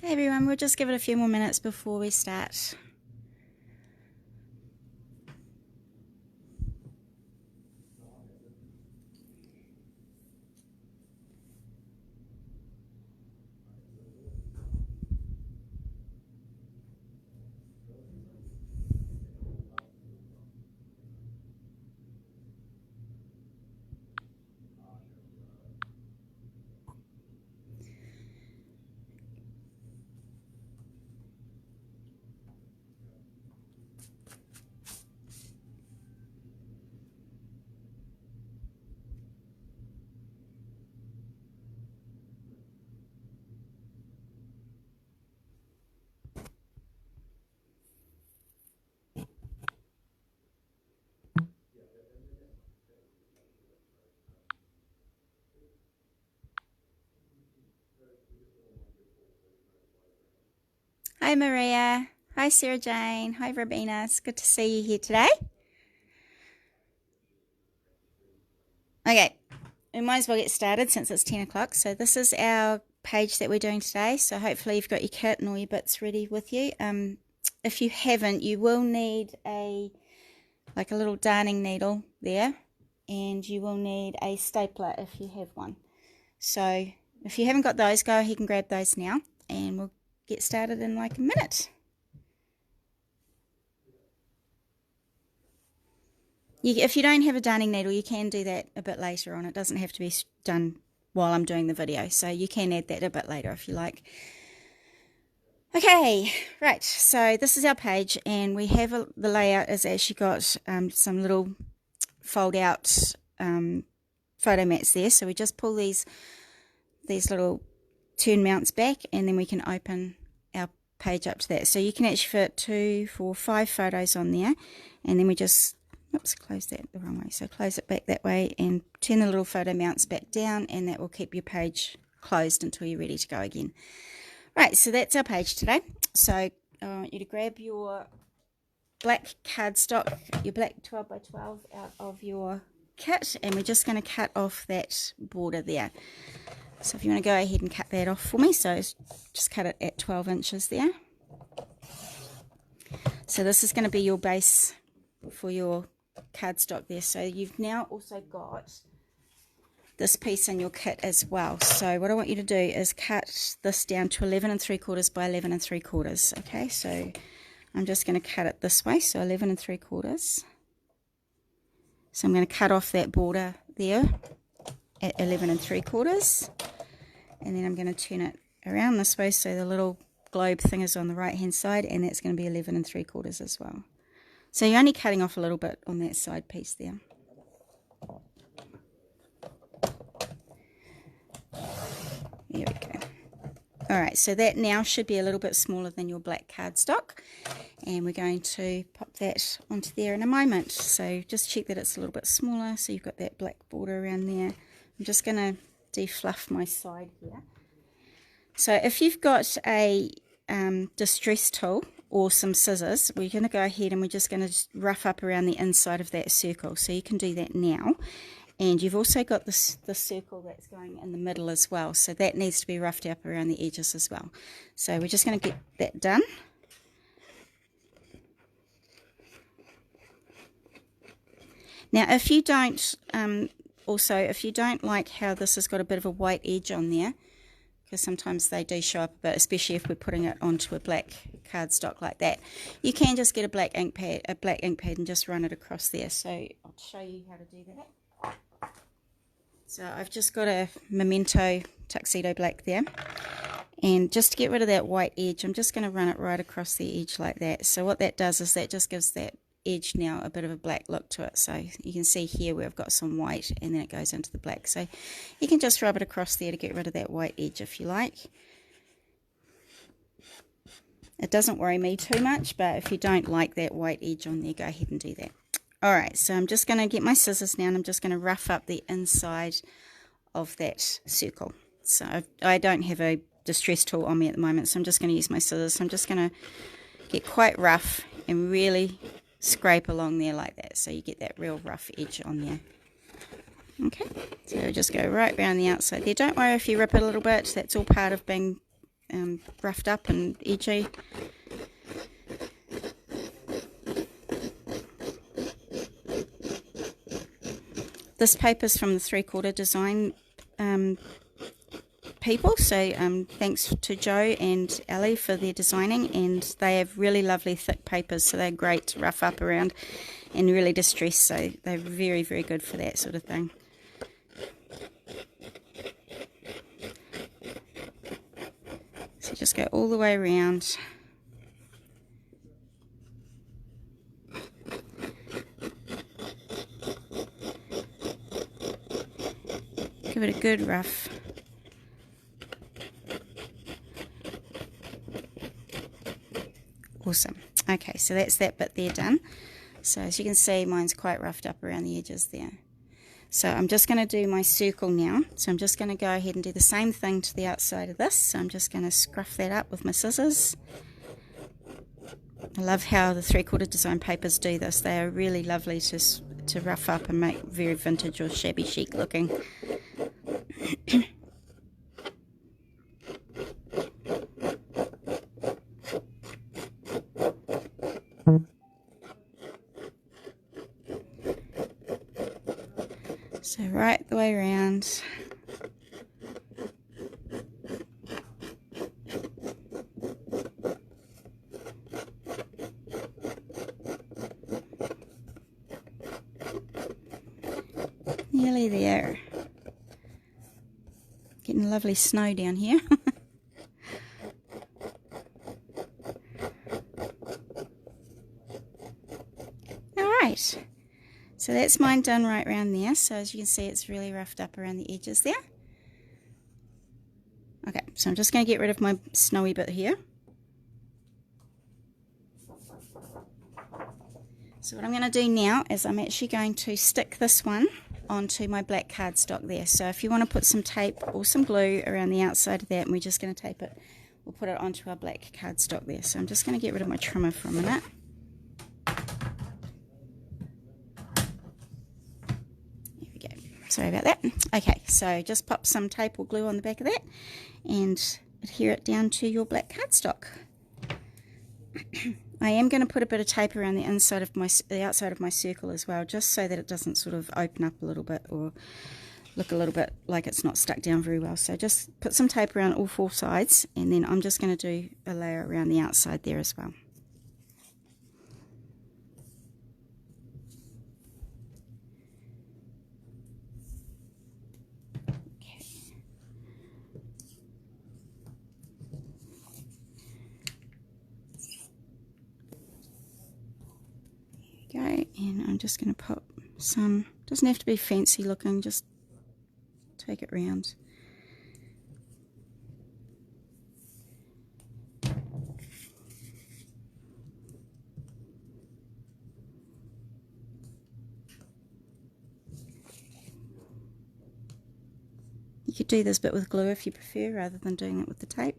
Hey everyone, we'll just give it a few more minutes before we start. Hi Maria, hi Sarah Jane, hi Robina, it's good to see you here today. Okay, we might as well get started since it's 10 o'clock. So this is our page that we're doing today. So hopefully you've got your kit and all your bits ready with you. If you haven't, you will need a little darning needle there, and you will need a stapler if you have one. So if you haven't got those, go ahead and grab those now, and we'll get started in like a minute. If you don't have a darning needle, you can do that a bit later on. It doesn't have to be done while I'm doing the video, so you can add that a bit later if you like. Okay, right, so this is our page, and we have the layout is actually got some little fold out photo mats there. So we just pull these little turn mounts back, and then we can open our page up to that. So you can actually fit 2, 4, 5 photos on there, and then we just close that the wrong way. So close it back that way and turn the little photo mounts back down, and that will keep your page closed until you're ready to go again. Right, so that's our page today. So I want you to grab your black cardstock, your black 12 by 12 out of your kit, and we're just going to cut off that border there. So if you want to go ahead and cut that off for me, so just cut it at 12 inches there. So this is going to be your base for your cardstock there. So you've now also got this piece in your kit as well. So what I want you to do is cut this down to 11 3/4 by 11 3/4. Okay, so I'm just going to cut it this way, so 11 3/4. So I'm going to cut off that border there at 11 3/4, and then I'm going to turn it around this way so the little globe thing is on the right hand side, and that's going to be 11 3/4 as well. So you're only cutting off a little bit on that side piece there. There we go. Alright, so that now should be a little bit smaller than your black cardstock, and we're going to pop that onto there in a moment. So just check that it's a little bit smaller, so you've got that black border around there. I'm just going to defluff my side here. So if you've got a distress tool or some scissors, we're going to go ahead and we're just going to rough up around the inside of that circle. So you can do that now. And you've also got the circle that's going in the middle as well. So that needs to be roughed up around the edges as well. So we're just going to get that done. Now if you don't, if you don't like how this has got a bit of a white edge on there, because sometimes they do show up a bit, especially if we're putting it onto a black cardstock like that, you can just get a black ink pad and just run it across there. So I'll show you how to do that. So I've just got a Memento Tuxedo Black there, and just to get rid of that white edge, I'm just going to run it right across the edge like that. So what that does is that just gives that edge now a bit of a black look to it. So you can see here where I've got some white, and then it goes into the black. So you can just rub it across there to get rid of that white edge if you like. It doesn't worry me too much, but if you don't like that white edge on there, go ahead and do that. Alright, so I'm just going to get my scissors now, and I'm just going to rough up the inside of that circle. So I don't have a distress tool on me at the moment, so I'm just going to use my scissors. So I'm just going to get quite rough and really scrape along there like that, so you get that real rough edge on there. Okay, so just go right around the outside there. Don't worry if you rip it a little bit, that's all part of being roughed up and edgy. This paper's from the 3/4 design people, so thanks to Joe and Ellie for their designing, and they have really lovely thick papers, so they're great to rough up around and really distress, so they're very, very good for that sort of thing. So just go all the way around. Give it a good rough. Awesome. Okay, so that's that bit there done. So as you can see, mine's quite roughed up around the edges there. So I'm just going to do my circle now. So I'm just going to go ahead and do the same thing to the outside of this. So I'm just going to scruff that up with my scissors. I love how the 3/4 design papers do this. They are really lovely to rough up and make very vintage or shabby chic looking. So right the way around. Nearly there. Getting lovely snow down here. Alright. So that's mine done right around there. So as you can see, it's really roughed up around the edges there. Okay, so I'm just going to get rid of my snowy bit here. So what I'm going to do now is I'm actually going to stick this one onto my black cardstock there. So if you want to put some tape or some glue around the outside of that, and we're just going to tape it, we'll put it onto our black cardstock there. So I'm just going to get rid of my trimmer for a minute. Sorry about that. Okay, so just pop some tape or glue on the back of that and adhere it down to your black cardstock. I am going to put a bit of tape around the outside of my circle as well, just so that it doesn't sort of open up a little bit or look a little bit like it's not stuck down very well. So just put some tape around all 4 sides, and then I'm just going to do a layer around the outside there as well. Go, and I'm just going to pop some, doesn't have to be fancy looking, just take it round. You could do this bit with glue if you prefer, rather than doing it with the tape.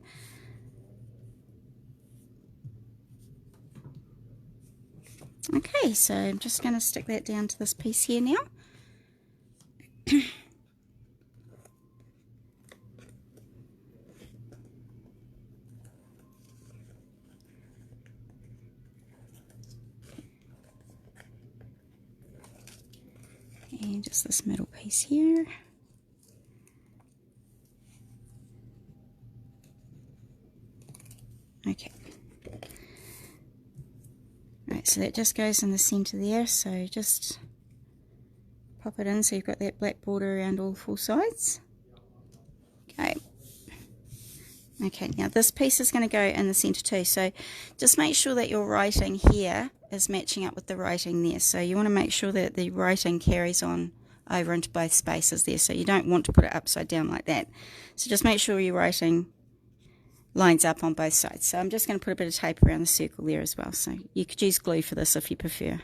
Okay, so I'm just going to stick that down to this piece here now. And just this middle piece here. Okay. Right, so that just goes in the center there, so just pop it in so you've got that black border around all 4 sides. Okay. Okay, now this piece is going to go in the center too, so just make sure that your writing here is matching up with the writing there. So you want to make sure that the writing carries on over into both spaces there, so you don't want to put it upside down like that. So just make sure your writing lines up on both sides. So I'm just going to put a bit of tape around the circle there as well. So you could use glue for this if you prefer.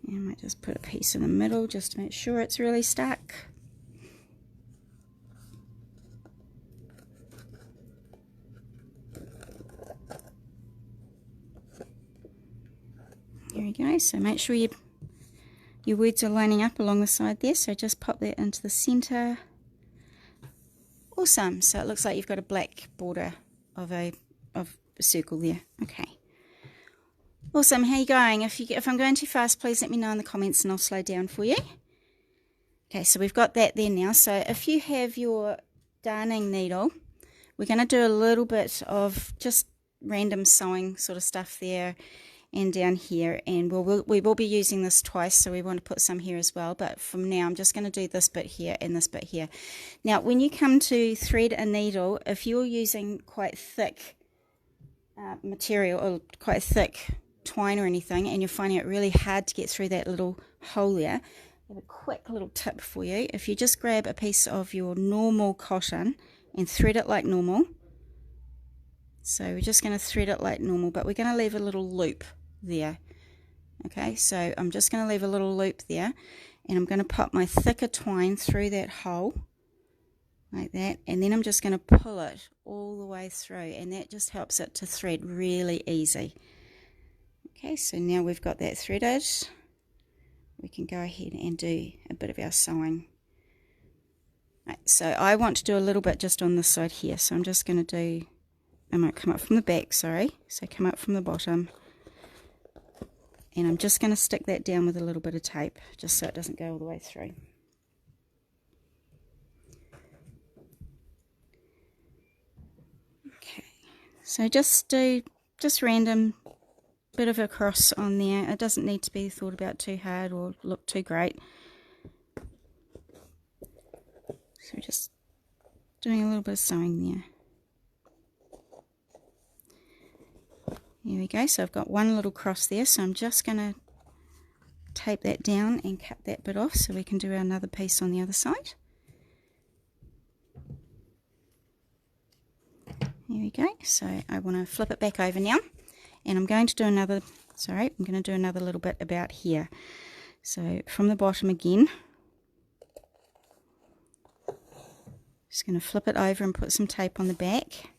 And I might just put a piece in the middle just to make sure it's really stuck. There we go. So make sure your words are lining up along the side there. So just pop that into the center. Awesome. So it looks like you've got a black border of a circle there. Okay. Awesome. How are you going? If I'm going too fast, please let me know in the comments and I'll slow down for you. Okay, so we've got that there now. So if you have your darning needle, we're going to do a little bit of just random sewing sort of stuff there and down here, and we will be using this twice, so we want to put some here as well, but from now I'm just going to do this bit here and this bit here. Now when you come to thread a needle, if you're using quite thick material or quite thick twine or anything and you're finding it really hard to get through that little hole there, I have a quick little tip for you. If you just grab a piece of your normal cotton and thread it like normal, so we're just going to thread it like normal, but we're going to leave a little loop there. Okay, so I'm just going to leave a little loop there, and I'm going to pop my thicker twine through that hole like that, and then I'm just going to pull it all the way through, and that just helps it to thread really easy. Okay, so now we've got that threaded, we can go ahead and do a bit of our sewing. Right, so I want to do a little bit just on this side here, so I'm just going to do, I might come up from the back, sorry, so come up from the bottom, and I'm just going to stick that down with a little bit of tape just so it doesn't go all the way through. Okay, so just do random bit of a cross on there. It doesn't need to be thought about too hard or look too great. So just doing a little bit of sewing there. There we go, so I've got one little cross there, so I'm just going to tape that down and cut that bit off so we can do another piece on the other side. There we go, so I want to flip it back over now, and I'm going to do another, I'm going to do another little bit about here. So from the bottom again, just going to flip it over and put some tape on the back.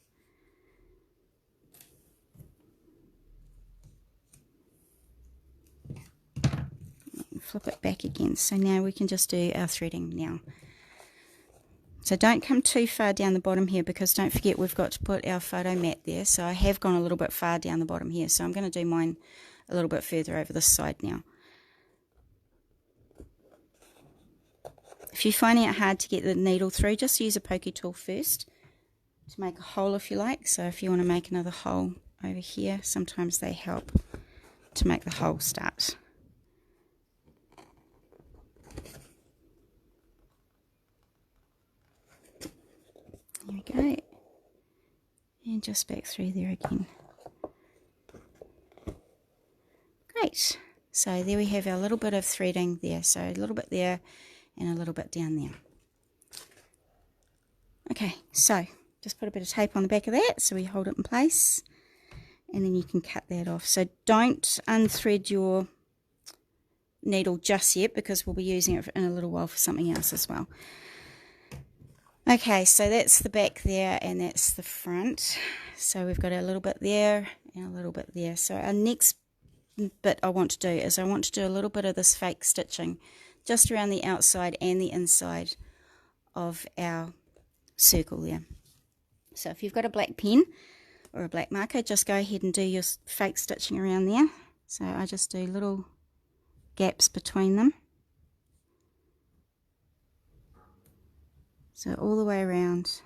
Flip it back again. So now we can just do our threading now. So don't come too far down the bottom here, because don't forget we've got to put our photo mat there. So I have gone a little bit far down the bottom here, so I'm going to do mine a little bit further over this side now. If you're finding it hard to get the needle through, just use a pokey tool first to make a hole if you like. So if you want to make another hole over here, sometimes they help to make the hole start. There we go, and just back through there again. Great, so there we have our little bit of threading there, so a little bit there and a little bit down there. Okay, so just put a bit of tape on the back of that so we hold it in place, and then you can cut that off. So don't unthread your needle just yet, because we'll be using it in a little while for something else as well. Okay, so that's the back there and that's the front. So we've got a little bit there and a little bit there. So our next bit I want to do is I want to do a little bit of this fake stitching just around the outside and the inside of our circle there. So if you've got a black pen or a black marker, just go ahead and do your fake stitching around there. So I just do little gaps between them. So all the way around,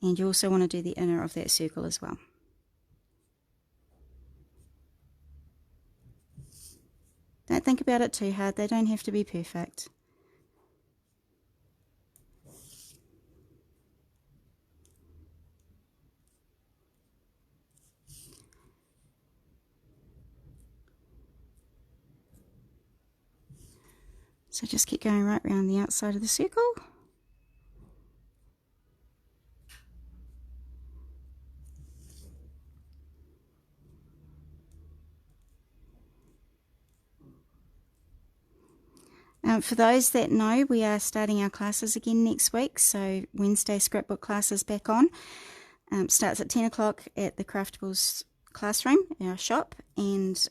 and you also want to do the inner of that circle as well. Don't think about it too hard, they don't have to be perfect. So just keep going right around the outside of the circle. For those that know, we are starting our classes again next week, so Wednesday scrapbook classes back on. starts at 10 o'clock at the Craftables classroom, our shop, and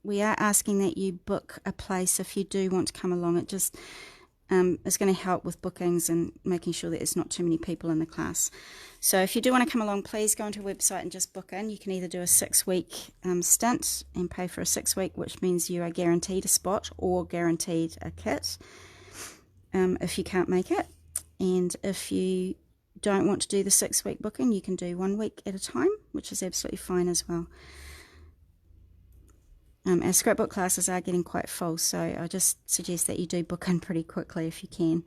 we are asking that you book a place if you do want to come along. It just is going to help with bookings and making sure that there's not too many people in the class. So if you do want to come along, please go onto our website and just book in. You can either do a 6-week stint and pay for a 6-week, which means you are guaranteed a spot or guaranteed a kit if you can't make it. And if you don't want to do the 6-week booking, you can do 1 week at a time, which is absolutely fine as well. Our scrapbook classes are getting quite full, so I just suggest that you do book in pretty quickly if you can.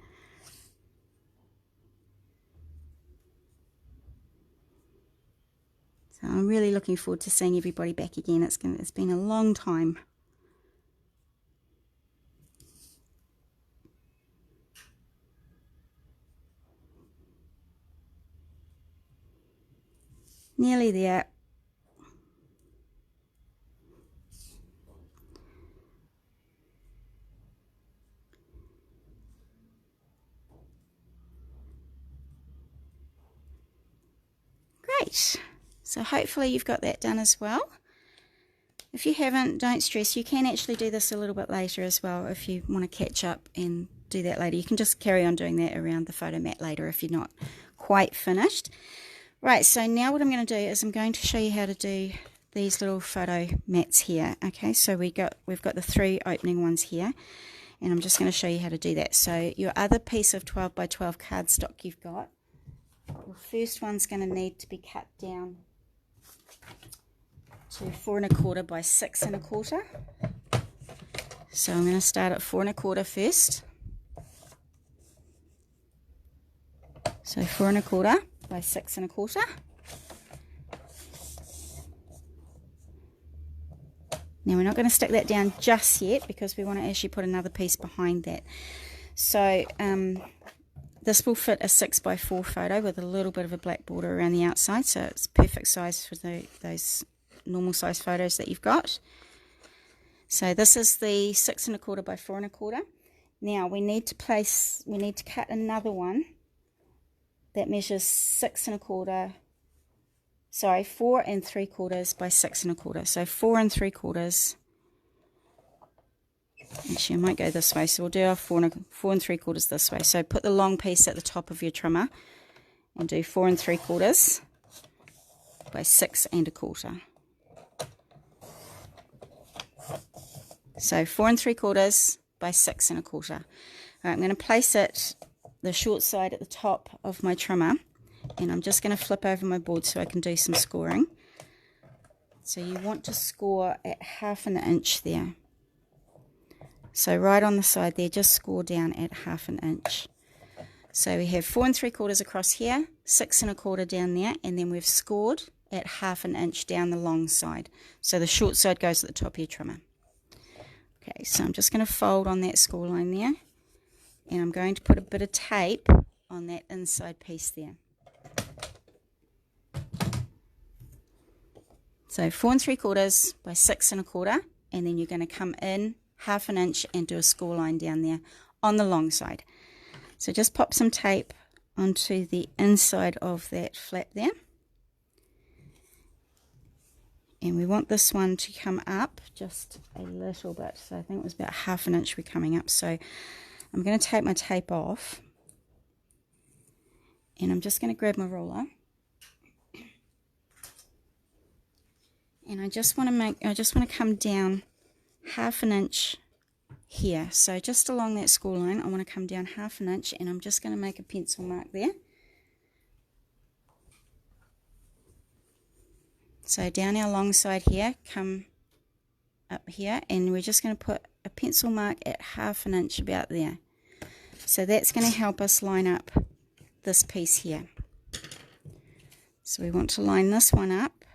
So I'm really looking forward to seeing everybody back again. It's been a long time. Nearly there. Great. So hopefully you've got that done as well. If you haven't, don't stress. You can actually do this a little bit later as well if you want to catch up and do that later. You can just carry on doing that around the photo mat later if you're not quite finished. Right, so now what I'm going to do is I'm going to show you how to do these little photo mats here. Okay, so we've got the 3 opening ones here, and I'm just going to show you how to do that. So your other piece of 12 by 12 cardstock you've got, the first one's going to need to be cut down to 4 1/4 by 6 1/4. So I'm going to start at 4 1/4 first. So 4 1/4 by 6 1/4. Now we're not going to stick that down just yet because we want to actually put another piece behind that. So this will fit a 6 by 4 photo with a little bit of a black border around the outside, so it's perfect size for those normal size photos that you've got. So this is the 6 1/4 by 4 1/4. Now we need to cut another one that measures 4 3/4 by 6 1/4. So 4 3/4. Actually, I might go this way. So we'll do our 4 3/4 this way. So put the long piece at the top of your trimmer and do 4 3/4 by 6 1/4. So 4 3/4 by 6 1/4. All right, I'm going to place it the short side at the top of my trimmer, and I'm just going to flip over my board so I can do some scoring. So you want to score at 1/2 inch there. So right on the side there, just score down at 1/2 inch. So we have 4 3/4 across here, 6 1/4 down there, and then we've scored at 1/2 inch down the long side. So the short side goes at the top of your trimmer. Okay, so I'm just going to fold on that score line there, and I'm going to put a bit of tape on that inside piece there. So 4 3/4 by 6 1/4, and then you're going to come in 1/2 inch and do a score line down there on the long side. So just pop some tape onto the inside of that flap there. And we want this one to come up just a little bit. So I think it was about 1/2 inch we're coming up. So I'm going to take my tape off, and I'm just going to grab my ruler, and I just want to come down 1/2 inch here. So just along that score line, I want to come down 1/2 inch, and I'm just going to make a pencil mark there. So down our long side here, come up here, and we're just going to put a pencil mark at 1/2 inch about there. So that's going to help us line up this piece here. So we want to line this one up.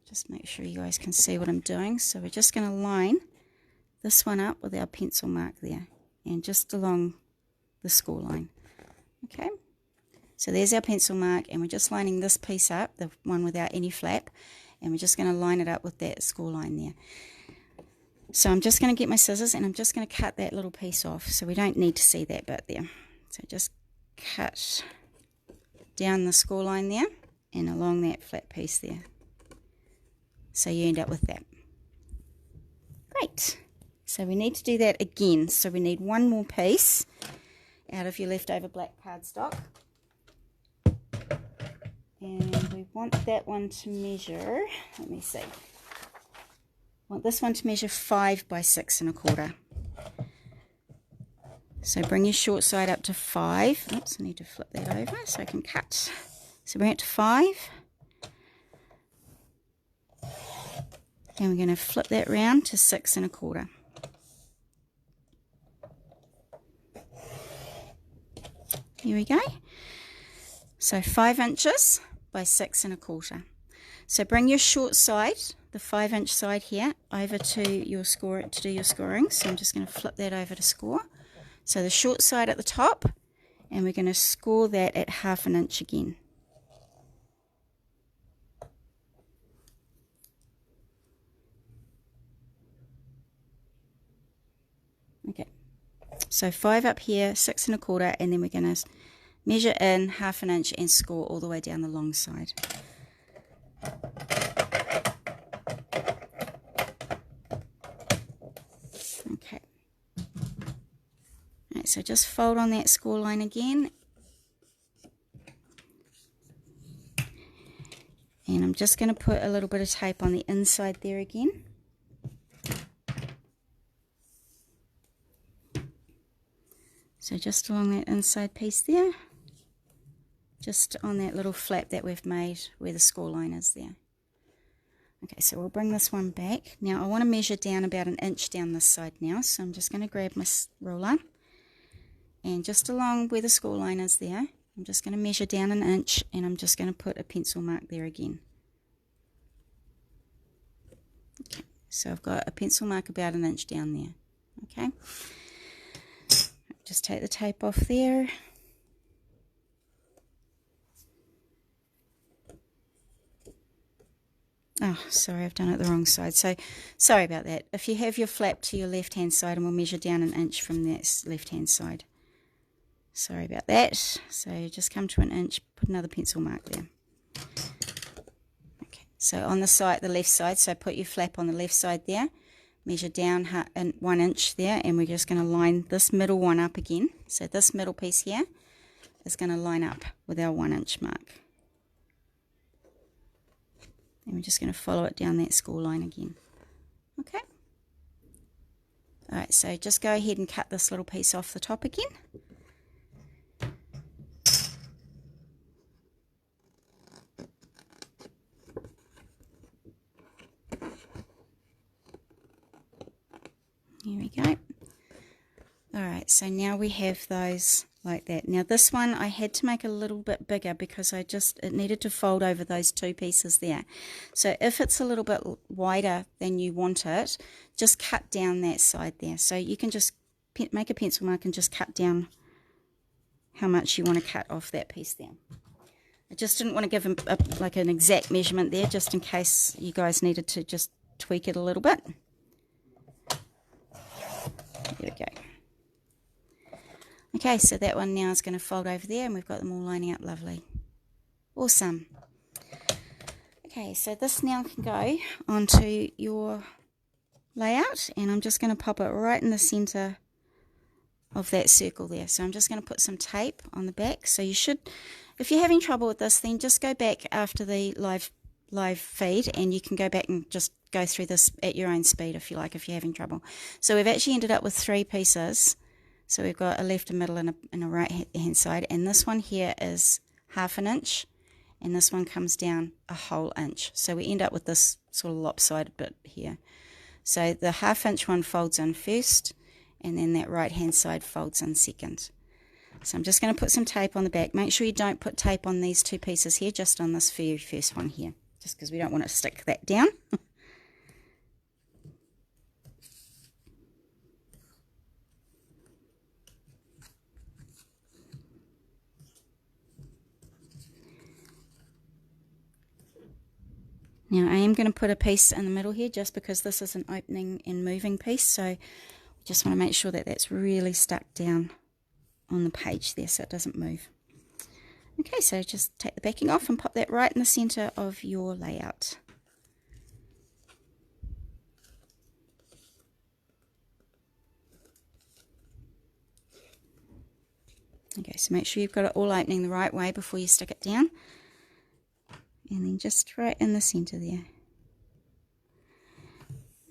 Just make sure you guys can see what I'm doing. So we're just going to line this one up with our pencil mark there, and just along the score line. Okay. So there's our pencil mark, and we're just lining this piece up, the one without any flap, and we're just going to line it up with that score line there. So I'm just going to get my scissors, and I'm just going to cut that little piece off, so we don't need to see that bit there. So just cut down the score line there, and along that flat piece there. So you end up with that. Great. So we need to do that again. So we need one more piece out of your leftover black cardstock. And we want that one to measure, let me see. I want this one to measure 5 by 6 1/4. So bring your short side up to 5. Oops, I need to flip that over so I can cut. So bring it to 5. And we're going to flip that round to 6 1/4. Here we go. So 5 inches by 6 1/4. So bring your short side, the 5-inch side here, over to your score to do your scoring. So I'm just going to flip that over to score. So the short side at the top, and we're going to score that at 1/2 inch again. Okay, so 5 up here, 6 1/4, and then we're going to measure in 1/2 inch and score all the way down the long side. Okay. Right, so just fold on that score line again. And I'm just going to put a little bit of tape on the inside there again. So just along that inside piece there, just on that little flap that we've made where the score line is there. Okay, so we'll bring this one back. Now I want to measure down about 1 inch down this side now, so I'm just going to grab my ruler, and just along where the score line is there, I'm just going to measure down 1 inch, and I'm just going to put a pencil mark there again. Okay, so I've got a pencil mark about 1 inch down there. Okay, just take the tape off there. Oh, sorry, I've done it the wrong side. So, sorry about that. If you have your flap to your left-hand side, and we'll measure down 1 inch from that left-hand side. Sorry about that. So, just come to 1 inch, put another pencil mark there. Okay, so on the side, the left side, so put your flap on the left side there. Measure down 1 inch there, and we're just going to line this middle one up again. So, this middle piece here is going to line up with our 1 inch mark. And we're just going to follow it down that score line again. Okay. Alright, so just go ahead and cut this little piece off the top again. Here we go. Alright, so now we have those like that. Now this one I had to make a little bit bigger because it needed to fold over those 2 pieces there. So if it's a little bit wider than you want it, just cut down that side there. So you can just make a pencil mark and just cut down how much you want to cut off that piece there. I just didn't want to give like an exact measurement there, just in case you guys needed to just tweak it a little bit. There we go. Okay, so that one now is going to fold over there, and we've got them all lining up lovely. Awesome. Okay, so this now can go onto your layout, and I'm just going to pop it right in the center of that circle there. So I'm just going to put some tape on the back. So you should, if you're having trouble with this, then just go back after the live feed, and you can go back and just go through this at your own speed if you like, if you're having trouble. So we've actually ended up with 3 pieces. So we've got a left, a middle, and a right hand side, and this one here is 1/2 inch, and this one comes down a whole inch. So we end up with this sort of lopsided bit here. So the 1/2 inch one folds in first, and then that right hand side folds in second. So I'm just going to put some tape on the back. Make sure you don't put tape on these 2 pieces here, just on this very first one here, just because we don't want to stick that down. Now I am going to put a piece in the middle here just because this is an opening and moving piece, so just want to make sure that that's really stuck down on the page there so it doesn't move. Okay, so just take the backing off and pop that right in the center of your layout. Okay, so make sure you've got it all opening the right way before you stick it down. And then just right in the center there.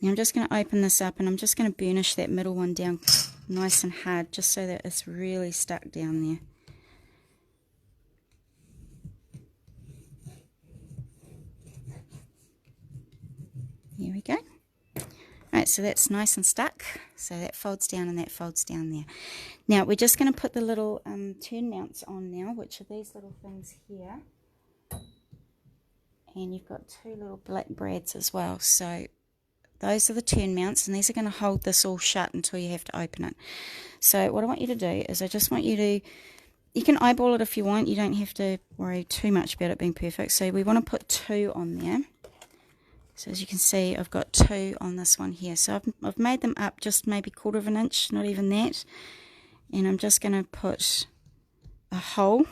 Now I'm just going to open this up and I'm just going to burnish that middle one down nice and hard just so that it's really stuck down there. Here we go. Alright, so that's nice and stuck. So that folds down and that folds down there. Now we're just going to put the little turn mounts on now, which are these little things here. And you've got two little black brads as well. So those are the turn mounts, and these are going to hold this all shut until you have to open it. So what I want you to do is I just want you to, you can eyeball it if you want. You don't have to worry too much about it being perfect. So we want to put 2 on there. So as you can see, I've got 2 on this one here. So I've made them up just maybe 1/4 of an inch, not even that. And I'm just going to put a hole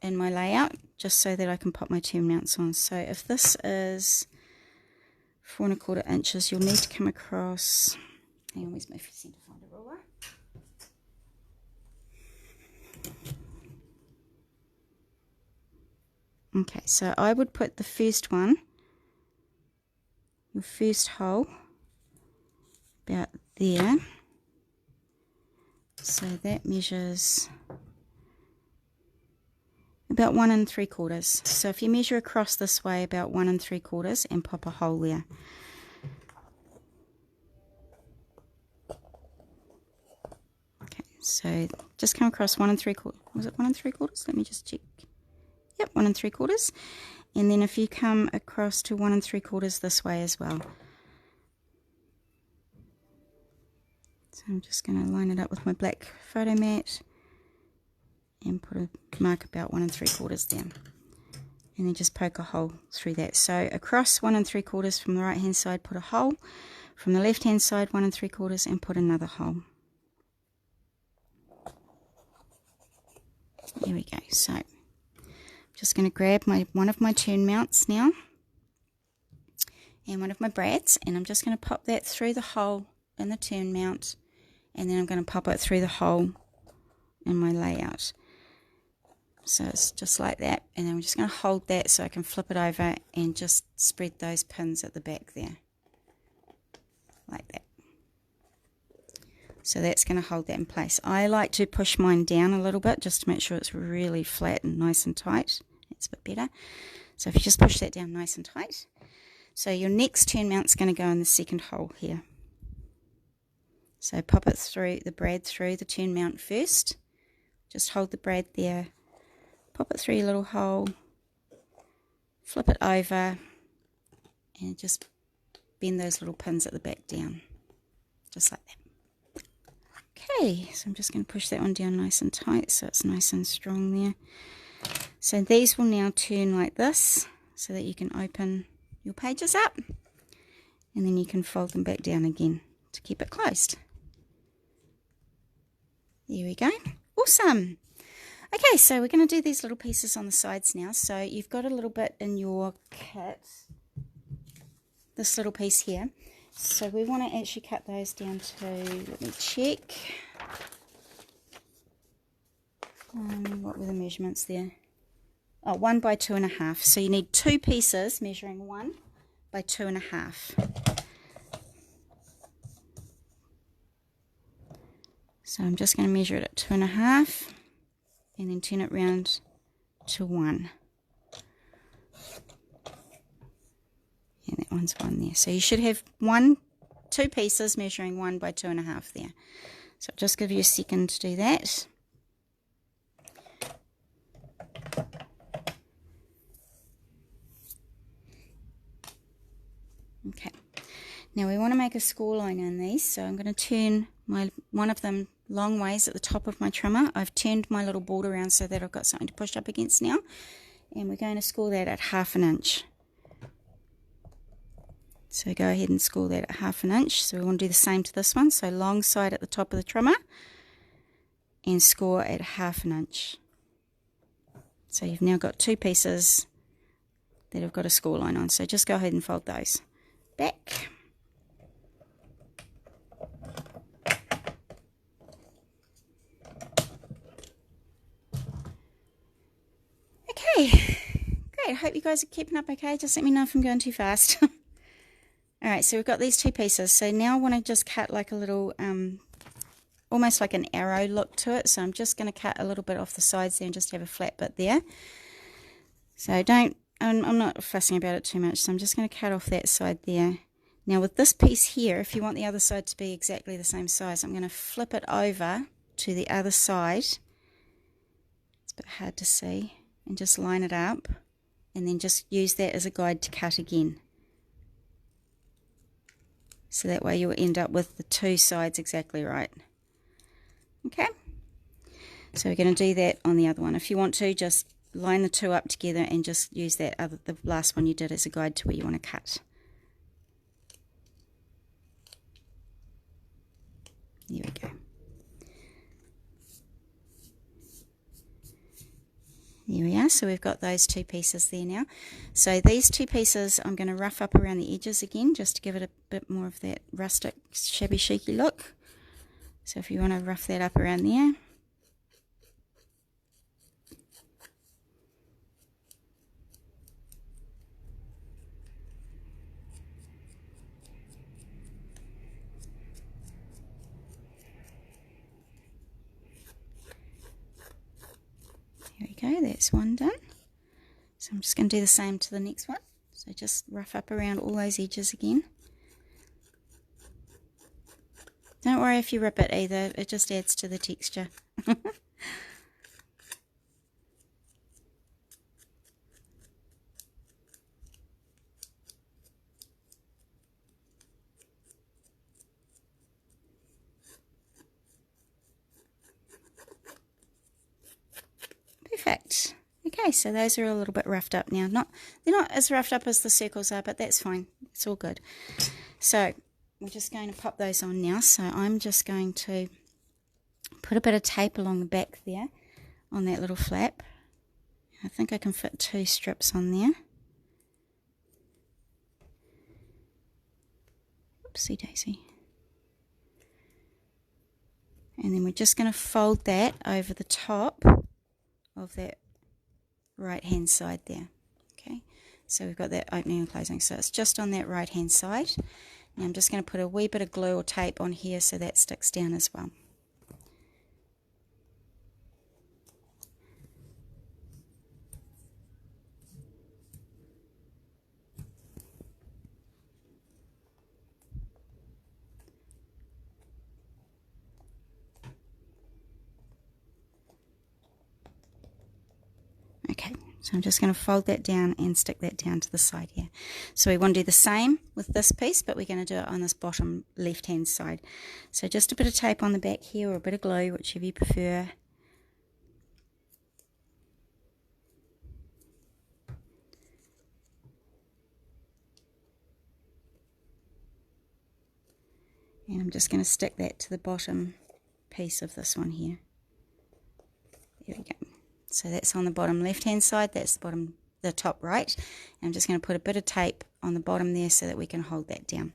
in my layout just so that I can pop my turn mounts on. So if this is 4 1/4 inches, you'll need to come across, hang on, where's my center finder ruler? Okay, so I would put the first one, your first hole, about there. So that measures about 1 3/4. So if you measure across this way about 1 3/4 and pop a hole there. Okay, so just come across 1 3/4. Was it 1 3/4? Let me just check. Yep, 1 3/4. And then if you come across to 1 3/4 this way as well. So I'm just going to line it up with my black photo mat and put a mark about 1 3/4 down. And then just poke a hole through that. So across 1 3/4 from the right hand side, put a hole. From the left hand side, 1 3/4 and put another hole. There we go. So I'm just going to grab one of my turn mounts now and one of my brads, and I'm just going to pop that through the hole in the turn mount, and then I'm going to pop it through the hole in my layout. So it's just like that, and then I'm just going to hold that so I can flip it over and just spread those pins at the back there like that. So that's going to hold that in place. I like to push mine down a little bit just to make sure it's really flat and nice and tight. That's a bit better. So if you just push that down nice and tight. So your next turn mount's going to go in the second hole here. So pop it through, the brad through the turn mount first. Just hold the brad there. Pop it through your little hole. Flip it over. And just bend those little pins at the back down. Just like that. Okay, so I'm just going to push that one down nice and tight so it's nice and strong there. So these will now turn like this so that you can open your pages up, and then you can fold them back down again to keep it closed. There we go. Awesome. Okay, so we're going to do these little pieces on the sides now. So you've got a little bit in your kit, this little piece here. So we want to actually cut those down to, let me check, what were the measurements there? Oh, 1 by 2.5. So you need 2 pieces measuring 1 by 2.5. So I'm just going to measure it at 2.5 and then turn it round to 1. And that one's 1 there. So you should have 2 pieces measuring 1 by 2.5 there. So I'll just give you a second to do that. Okay. Now we want to make a score line in these, so I'm going to turn one of them long ways at the top of my trimmer. I've turned my little board around so that I've got something to push up against now. And we're going to score that at 1/2 inch. So go ahead and score that at 1/2 inch. So we want to do the same to this one. So long side at the top of the trimmer and score at 1/2 inch. So you've now got two pieces that have got a score line on. So just go ahead and fold those back. Okay, great. I hope you guys are keeping up okay. Just let me know if I'm going too fast. Alright, so we've got these two pieces. So now I want to just cut like a little, almost like an arrow look to it. So I'm just going to cut a little bit off the sides there and just have a flat bit there. So I'm not fussing about it too much. So I'm just going to cut off that side there. Now with this piece here, if you want the other side to be exactly the same size, I'm going to flip it over to the other side. It's a bit hard to see. And just line it up. And then just use that as a guide to cut again. So that way you'll end up with the two sides exactly right. Okay, so we're going to do that on the other one. If you want to, just line the two up together and just use that the last one you did as a guide to where you want to cut. There we go. There we are, so we've got those two pieces there now. So these two pieces I'm going to rough up around the edges again just to give it a bit more of that rustic, shabby chicy look. So if you want to rough that up around there. There we go, that's one done. So I'm just going to do the same to the next one. So just rough up around all those edges again. Don't worry if you rip it either, it just adds to the texture. Perfect. Okay, so those are a little bit roughed up now. They're not as roughed up as the circles are, but that's fine. It's all good. So we're just going to pop those on now. So I'm just going to put a bit of tape along the back there on that little flap. I think I can fit 2 strips on there. Oopsie daisy. And then we're just going to fold that over the top of that right hand side there. Okay, so we've got that opening and closing, so it's just on that right hand side. Now I'm just going to put a wee bit of glue or tape on here so that sticks down as well. Okay, so I'm just going to fold that down and stick that down to the side here. So we want to do the same with this piece, but we're going to do it on this bottom left hand side. So just a bit of tape on the back here, or a bit of glue, whichever you prefer. And I'm just going to stick that to the bottom piece of this one here. There we go. So that's on the bottom left hand side, that's the top right. And I'm just going to put a bit of tape on the bottom there so that we can hold that down.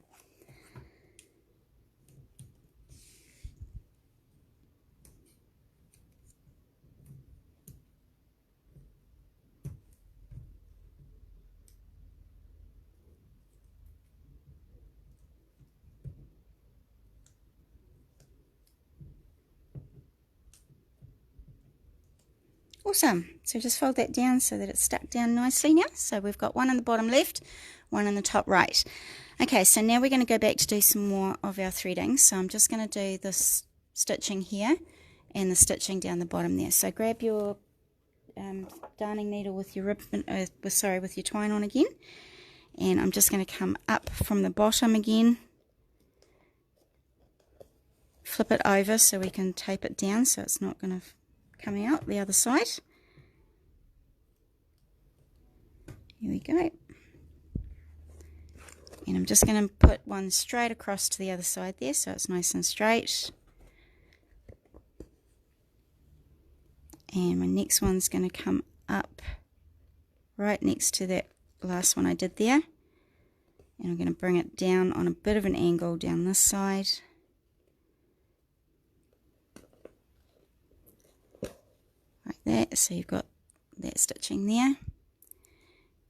Awesome. So just fold that down so that it's stuck down nicely now. So we've got one on the bottom left, one on the top right. Okay, so now we're going to go back to do some more of our threading. So I'm just going to do this stitching here and the stitching down the bottom there. So grab your darning needle with your ribbon, with your twine on again. And I'm just going to come up from the bottom again. Flip it over so we can tape it down so it's not going to come out the other side. Here we go. And I'm just going to put one straight across to the other side there so it's nice and straight. And my next one's going to come up right next to that last one I did there, and I'm going to bring it down on a bit of an angle down this side. Like that, so you've got that stitching there.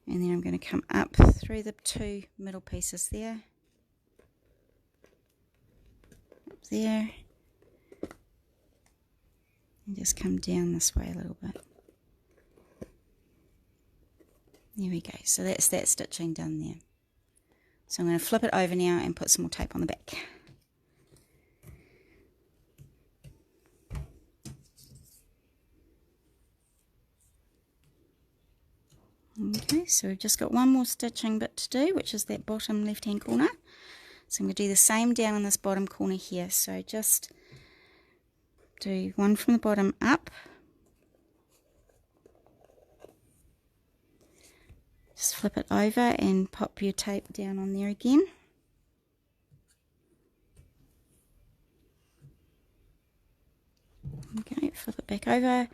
And then I'm going to come up through the two middle pieces there. Up there. And just come down this way a little bit. There we go. So that's that stitching done there. So I'm going to flip it over now and put some more tape on the back. Okay, so we've just got one more stitching bit to do, which is that bottom left hand corner. So I'm going to do the same down in this bottom corner here. So just do one from the bottom up. Just flip it over and pop your tape down on there again. Okay, flip it back over.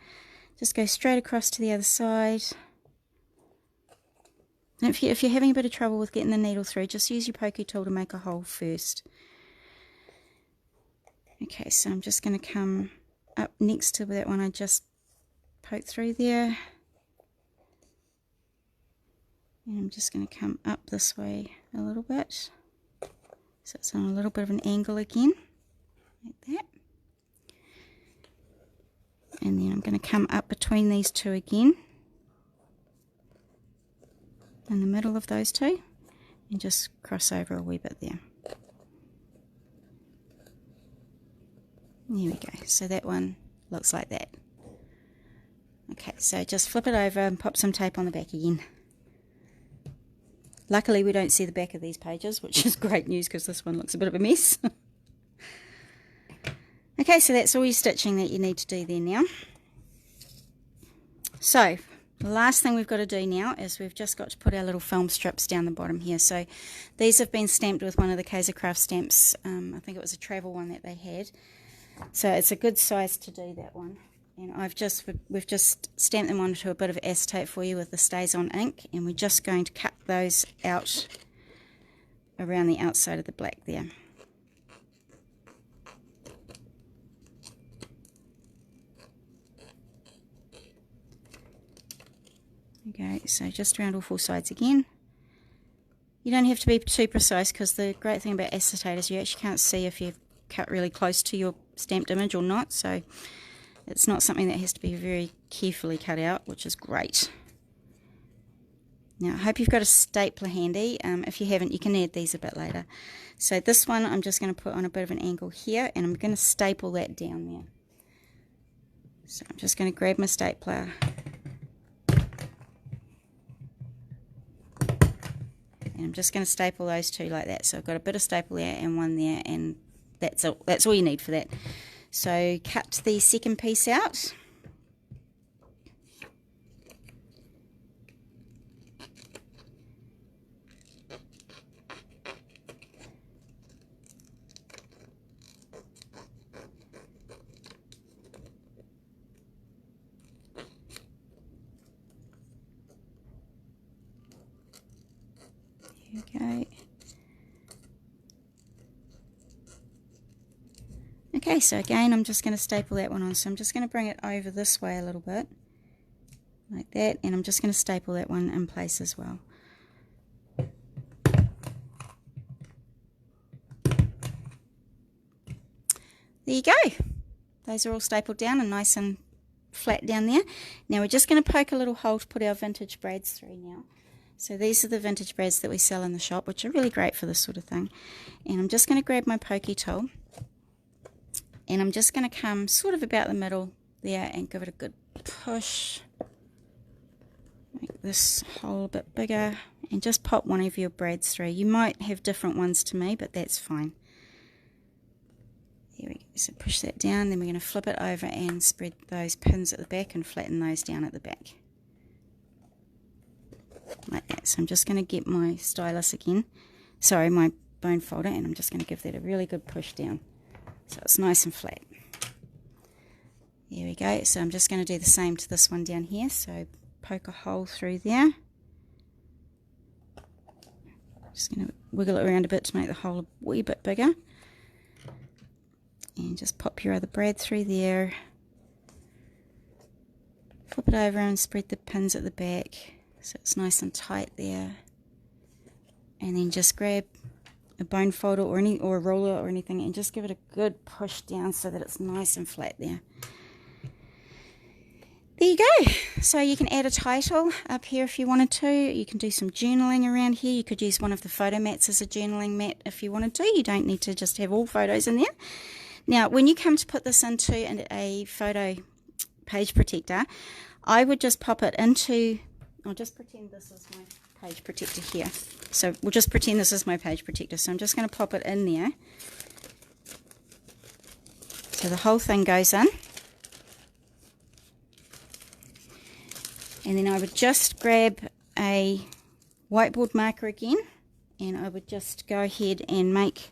Just go straight across to the other side. And if you're having a bit of trouble with getting the needle through, just use your pokey tool to make a hole first. Okay, so I'm just going to come up next to that one I just poked through there. And I'm just going to come up this way a little bit. So it's on a little bit of an angle again, like that. And then I'm going to come up between these two again, in the middle of those two, and just cross over a wee bit there. There we go. So that one looks like that. Okay, so just flip it over and pop some tape on the back again. Luckily we don't see the back of these pages, which is great news because this one looks a bit of a mess. Okay, so that's all your stitching that you need to do there now. So the last thing we've got to do now is we've just got to put our little film strips down the bottom here. So these have been stamped with one of the Kaiser Craft stamps. I think it was a travel one that they had. So it's a good size to do that one. And we've just stamped them onto a bit of acetate for you with the Stays On ink. And we're just going to cut those out around the outside of the black there. Okay, so just around all four sides again. You don't have to be too precise because the great thing about acetate is you actually can't see if you've cut really close to your stamped image or not, so it's not something that has to be very carefully cut out, which is great. Now I hope you've got a stapler handy. If you haven't, you can add these a bit later. So this one I'm just going to put on a bit of an angle here, and I'm going to staple that down there. So I'm just going to grab my stapler. And I'm just going to staple those two like that. So I've got a bit of staple there and one there, and that's all you need for that. So cut the second piece out. Here we go. Okay, so again I'm just going to staple that one on. So I'm just going to bring it over this way a little bit, like that, and I'm just going to staple that one in place as well. There you go. Those are all stapled down and nice and flat down there. Now we're just going to poke a little hole to put our vintage brads through now. So these are the vintage brads that we sell in the shop, which are really great for this sort of thing. And I'm just going to grab my pokey tool, and I'm just going to come sort of about the middle there and give it a good push. Make this hole a bit bigger and just pop one of your brads through. You might have different ones to me, but that's fine. There we go. So push that down, then we're going to flip it over and spread those pins at the back and flatten those down at the back. Like that. So I'm just going to get my stylus again, sorry, my bone folder, and I'm just going to give that a really good push down so it's nice and flat. There we go. So I'm just going to do the same to this one down here. So poke a hole through there. Just going to wiggle it around a bit to make the hole a wee bit bigger. And just pop your other brad through there. Flip it over and spread the pins at the back so it's nice and tight there. And then just grab a bone folder or a ruler or anything and just give it a good push down so that it's nice and flat there. There you go. So you can add a title up here if you wanted to. You can do some journaling around here. You could use one of the photo mats as a journaling mat if you wanted to. You don't need to just have all photos in there. Now, when you come to put this into a photo page protector, I would just pop it into, I'll just pretend this is my page protector here. So we'll just pretend this is my page protector. So I'm just going to pop it in there. So the whole thing goes in. And then I would just grab a whiteboard marker again, and I would just go ahead and make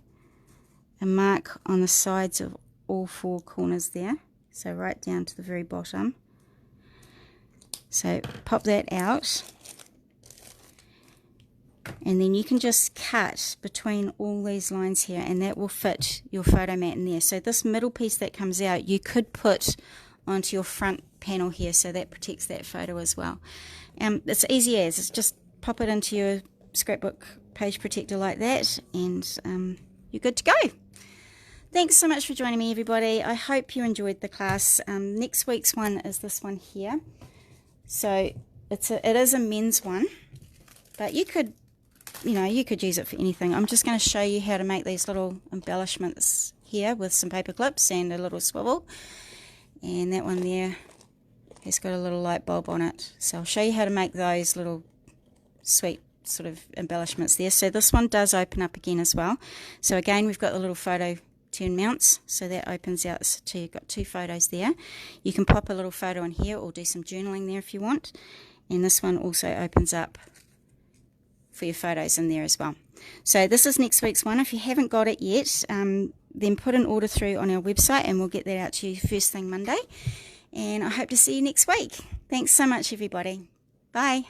a mark on the sides of all four corners there. So right down to the very bottom. So pop that out. And then you can just cut between all these lines here, and that will fit your photo mat in there. So this middle piece that comes out, you could put onto your front panel here, so that protects that photo as well. It's easy as, it's just pop it into your scrapbook page protector like that, and you're good to go. Thanks so much for joining me, everybody. I hope you enjoyed the class. Next week's one is this one here. So it is a men's one, but you could use it for anything. I'm just going to show you how to make these little embellishments here with some paper clips and a little swivel. And that one there has got a little light bulb on it. So I'll show you how to make those little sweet sort of embellishments there. So this one does open up again as well. So again, we've got the little photo turn mounts, so that opens out, so you've got two photos there. You can pop a little photo in here or do some journaling there if you want. And this one also opens up for your photos in there as well. So this is next week's one. If you haven't got it yet, then put an order through on our website and we'll get that out to you first thing Monday. And I hope to see you next week. Thanks so much, everybody. Bye.